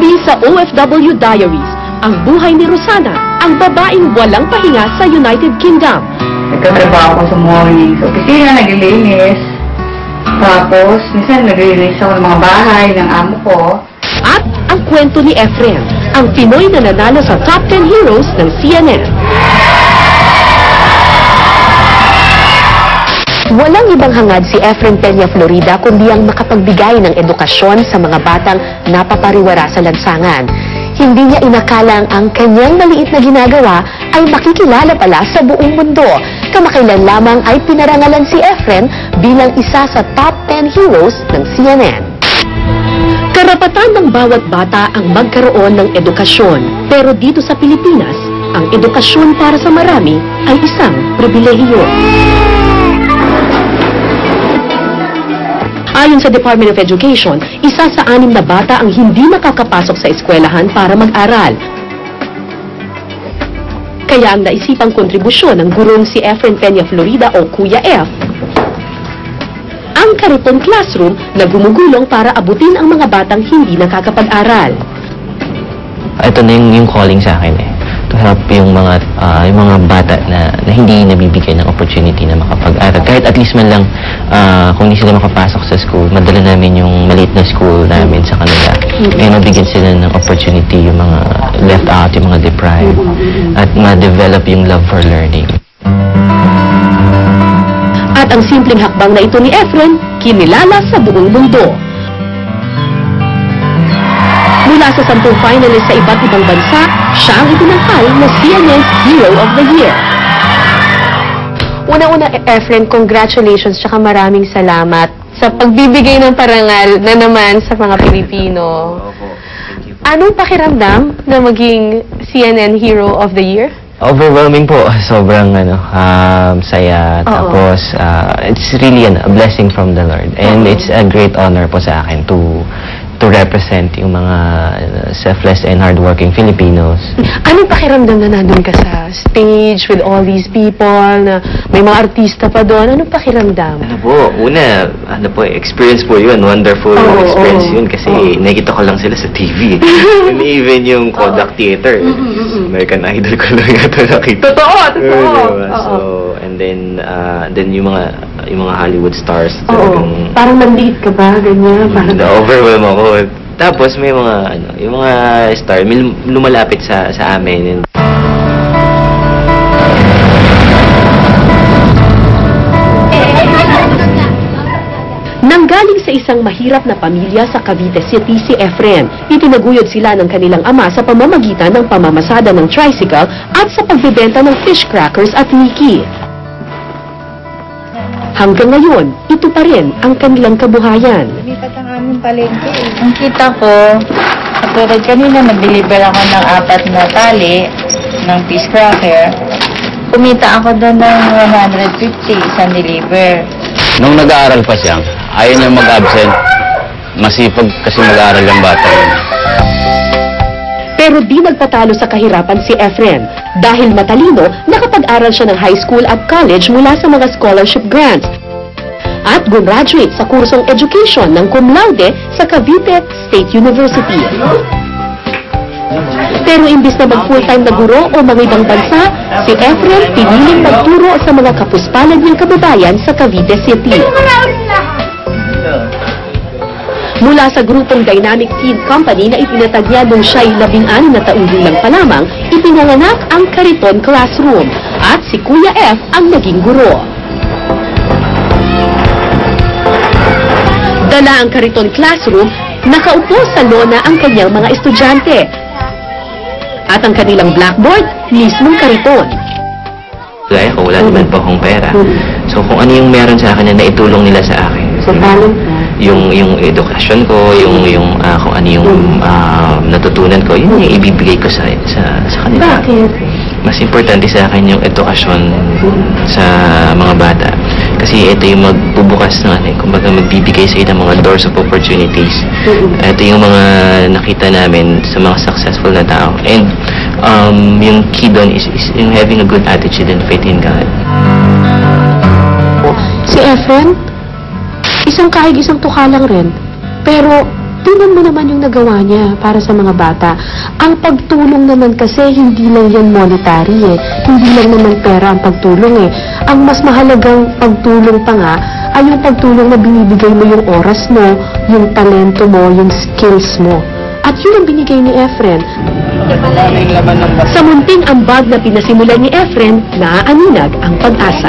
Muli sa OFW Diaries, ang buhay ni Rosana, ang babaeng walang pahinga sa United Kingdom. Nagtatrabaho ako sa morning sa opisina, naglilinis. Tapos, minsan naglilinis ako ng mga bahay ng amo ko. At ang kwento ni Efren, ang Pinoy na nanalo sa Top 10 Heroes ng CNN. Walang ibang hangad si Efren Peña Florida kundi ang makapagbigay ng edukasyon sa mga batang napapariwara sa lansangan. Hindi niya inakalang ang kanyang maliit na ginagawa ay makikilala pala sa buong mundo. Kamakailan lamang ay pinarangalan si Efren bilang isa sa Top 10 Heroes ng CNN. Karapatan ng bawat bata ang magkaroon ng edukasyon. Pero dito sa Pilipinas, ang edukasyon para sa marami ay isang pribilehiyo. Ayon sa Department of Education, isa sa 6 na bata ang hindi makakapasok sa eskwelahan para mag-aral. Kaya ang naisipang kontribusyon ng gurong si Efren Peña Florida o Kuya F, ang Kariton Classroom na gumugulong para abutin ang mga batang hindi nakakapag-aral. Ito na yung calling sa akin to help yung mga bata na hindi nabibigyan ng opportunity na makapag-aral. Kahit at least man lang kung hindi sila makapasok sa school, madala namin yung maliit na school namin sa kanila. Eh mabigyan sila ng opportunity yung mga left out, yung mga deprived, at ma-develop yung love for learning. At ang simpleng hakbang na ito ni Efren, kinilala sa buong mundo. Mula sa 10 finalist sa iba't ibang bansa, siya ang itinanghal na CNN's Hero of the Year. Una-una, Efren, congratulations tsaka maraming salamat sa pagbibigay ng parangal na naman sa mga Pilipino. Anong pakiramdam na maging CNN Hero of the Year? Overwhelming po. Sobrang saya. Tapos, it's really a blessing from the Lord. And it's a great honor po sa akin to represent yung mga selfless and hardworking Filipinos. Anong pakiramdam na nandun ka sa stage with all these people, na may mga artista pa doon? Anong pakiramdam? Experience po yun. Wonderful experience yun kasi nakita ko lang sila sa TV. And even yung Kodak Theater. American Idol ko lang yata nakita. Totoo! So, and then yung mga Hollywood stars. Parang manliit ka ba? Ganyan? Na-overwhelm ako. Tapos may yung mga star, may lumalapit sa amin. Nanggaling sa isang mahirap na pamilya sa Cavite City si Efren. Itinaguyod sila ng kanilang ama sa pamamagitan ng pamamasada ng tricycle at sa pagbebenta ng fish crackers at Mickey. Hanggang ngayon, ito pa rin ang kanilang kabuhayan. Lumipat ang aming palengke. Ang kita ko, katulad kanina, nag-deliver ako ng 4 na tali ng fish cracker. Kumita ako doon ng 150, isang deliver. Nung nag-aaral pa siya, ayaw niya mag-absent. Masipag kasi mag-aaral yung bata yun. Pero di nagpatalo sa kahirapan si Efren. Dahil matalino, nakapag-aral siya ng high school at college mula sa mga scholarship grants. At gumraduate sa kursong education ng cum laude sa Cavite State University. Pero imbis na mag-full-time na guro o mga ibang bansa, si Efren piniling magturo sa mga kapuspalad niyang kababayan sa Cavite City. Mula sa grupong Dynamic Teen Company na itinatag niya nung siya'y 16 na taong gulang pa lamang, ipinanganak ang Kariton Classroom at si Kuya F ang naging guro. Dala ang Kariton Classroom, nakaupo sa lona ang kanyang mga estudyante. At ang kanilang blackboard, mismong kariton. Gaya ko, wala naman po akong pera. So kung ano yung meron sa akin na naitulong nila sa akin. So, paano? Yung edukasyon ko, kung ano yung natutunan ko, yun yung ibibigay ko sa kanila. Bakit? Mas importante sa akin yung edukasyon sa mga bata. Kasi ito yung magbubukas ng kumbaga magbibigay sa ng mga doors of opportunities. Ito yung mga nakita namin sa mga successful na tao. And yung key doon is yung having a good attitude and faith in God. Si Efren, isang kahig isang tuka lang rin. Pero Tingnan mo naman yung nagawa niya para sa mga bata. Ang pagtulong naman kasi hindi lang yan monetary eh. Hindi lang naman pera ang pagtulong eh. Ang mas mahalagang pagtulong pa nga ay yung pagtulong na binibigay mo yung oras mo, yung talento mo, yung skills mo. At yun ang binigay ni Efren. Sa munting ambag na pinasimulan ni Efren, naaaninag ang pag-asa.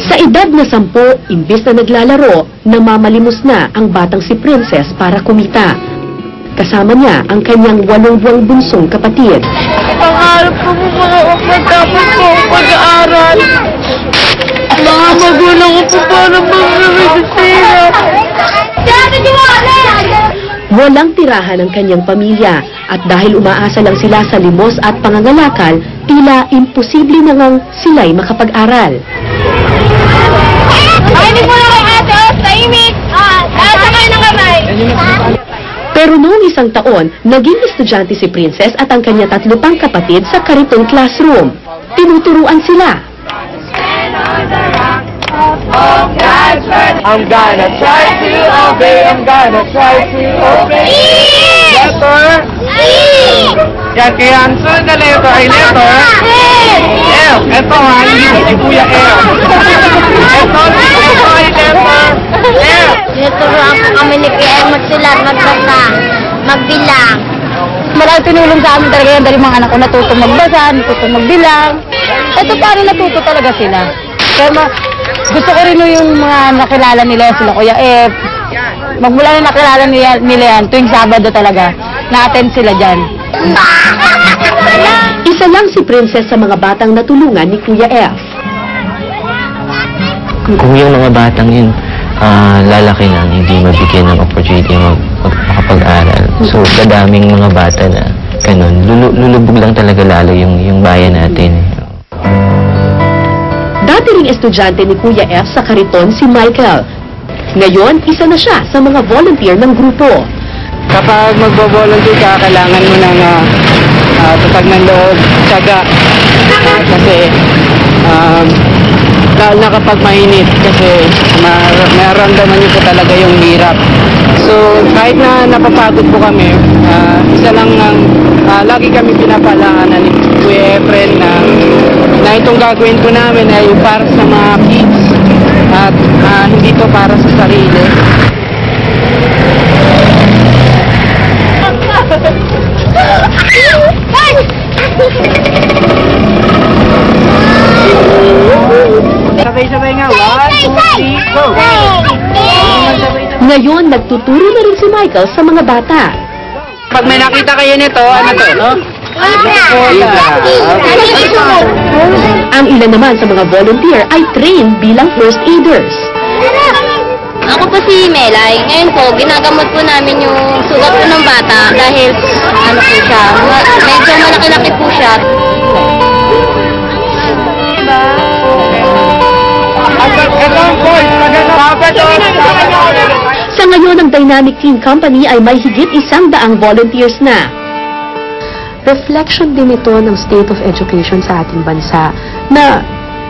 Sa edad na 10, imbis na naglalaro, namamalimos na ang batang si Princess para kumita. Kasama niya ang kanyang 8 buwang bunsong kapatid. Pangarap ko po mga matapos po ang pag-aaral. Mga magulang ko po para mag-medisina. Walang tirahan ang kanyang pamilya at dahil umaasa lang sila sa limos at pangangalakal, tila imposible na ngang sila'y makapag-aral. Makinig mo na kay ate, tahimik. Sakay ng kamay. Pero noong isang taon, naging estudyante si Princess at ang kanya 3 pang kapatid sa Kariton Classroom. Tinuturuan sila. I'm gonna try to obey, I'm gonna try to obey. Letter. Yan, kaya ang sunod na letter ay letter L. Ito ha, hindi si Kuya L. Ito ay letter L. Tinuturuan po kami ni Kuya magsulat, magbasa, magbilang. Maraming tinulong sa amin talaga yan dahil mga anak ko natutong magbasa, natutong magbilang. Ito paano natuto talaga sila. Kaya gusto ko rin yung mga nakilala nila sila Kuya F. Magmula na nakilala nila yan, tuwing Sabado talaga, na-attend sila dyan. Isa lang si Princess sa mga batang natulungan ni Kuya F. Kung yung mga batang yun, lalaki na, hindi mabigyan ng opportunity makapag-aral. So, kadaming mga bata na ganun, lulubog lang talaga lalo yung bayan natin. Dati ring estudyante ni Kuya F sa Kariton si Michael. Ngayon, isa na siya sa mga volunteer ng grupo. Kapag magbo-volunteer ka, kailangan mo ng tatag ng loob, tiyaga. Kasi lalo na kapag mainit kasi maramdaman niyo po talaga yung hirap. So kahit na napapagod po kami, isa lang ng lagi kami pinapaalaanan ni Kuya Efren na itong gagawin po namin ay para sa mga kids at hindi to para sa sarili. Sabay-sabay nga. 1, 2, 3, go! Ngayon, nagtuturo na rin si Michael sa mga bata. Pag may nakita kayo nito, ano to, no? Ang ilan naman sa mga volunteer ay trained bilang first aiders. Ako po si Melay. Ngayon po, ginagamot po namin yung sugat po ng bata dahil ano po siya, medyo malaki-laki po siya. Sa ngayon, ang Dynamic Teen Company ay may higit 100 volunteers na. Reflection din ito ng state of education sa ating bansa na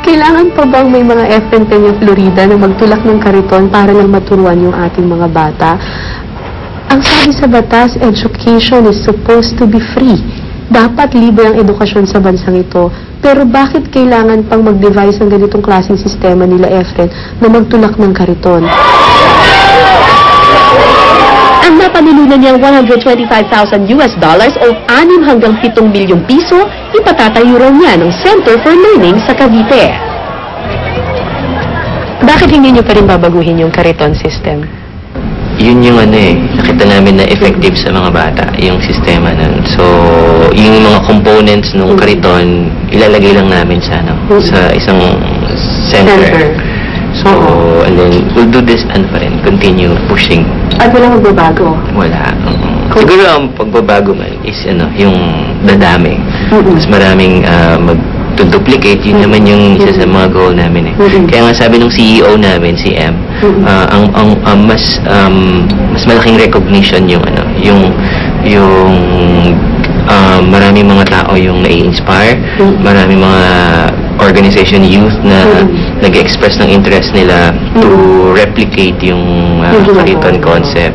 kailangan pa bang may mga Efren Peña Florida na magtulak ng kariton para lang maturuan yung ating mga bata? Ang sabi sa batas, education is supposed to be free. Dapat libre ang edukasyon sa bansang ito. Pero bakit kailangan pang mag-devise ng ganitong klaseng sistema nila Efren na magtulak ng kariton? Ang napanilunan niyang $125,000 o 6 hanggang 7 milyong piso, ipatatayo raw niya ng Center for Learning sa Cavite. Bakit hindi niyo pa rin babaguhin yung kariton system? Yun yung nakita namin na effective sa mga bata, yung sistema nun. So, yung mga components ng kariton, ilalagay lang namin sa sa isang center. So, and then, we'll do this pa rin, continue pushing. At walang magbabago? Wala. Siguro ang pagbabago man is yung dadami. Mas maraming mag-duplicate, yun naman yung isa sa mga goal namin Kaya nga sabi ng CEO namin, si M, mas malaking recognition yung marami mga tao yung nai-inspire, marami mga organization youth na nag-express ng interest nila to replicate yung Kariton concept.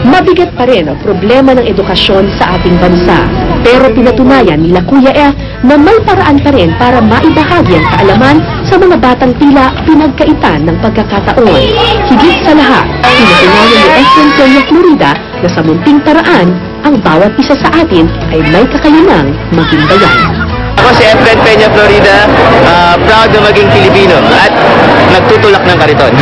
Mabigat pa rin ang problema ng edukasyon sa ating bansa. Pero pinatunayan nila Kuya F na may paraan pa rin para maibahagi ang kaalaman sa mga batang tila pinagkaitan ng pagkakataon. Higit sa lahat, pinatunayan ni Efren Peña Florida na sa munting paraan, ang bawat isa sa atin ay may kakayanang maging bayan. Ako si Efren Peña Florida, proud na maging Pilipino at nagtutulak ng Kariton.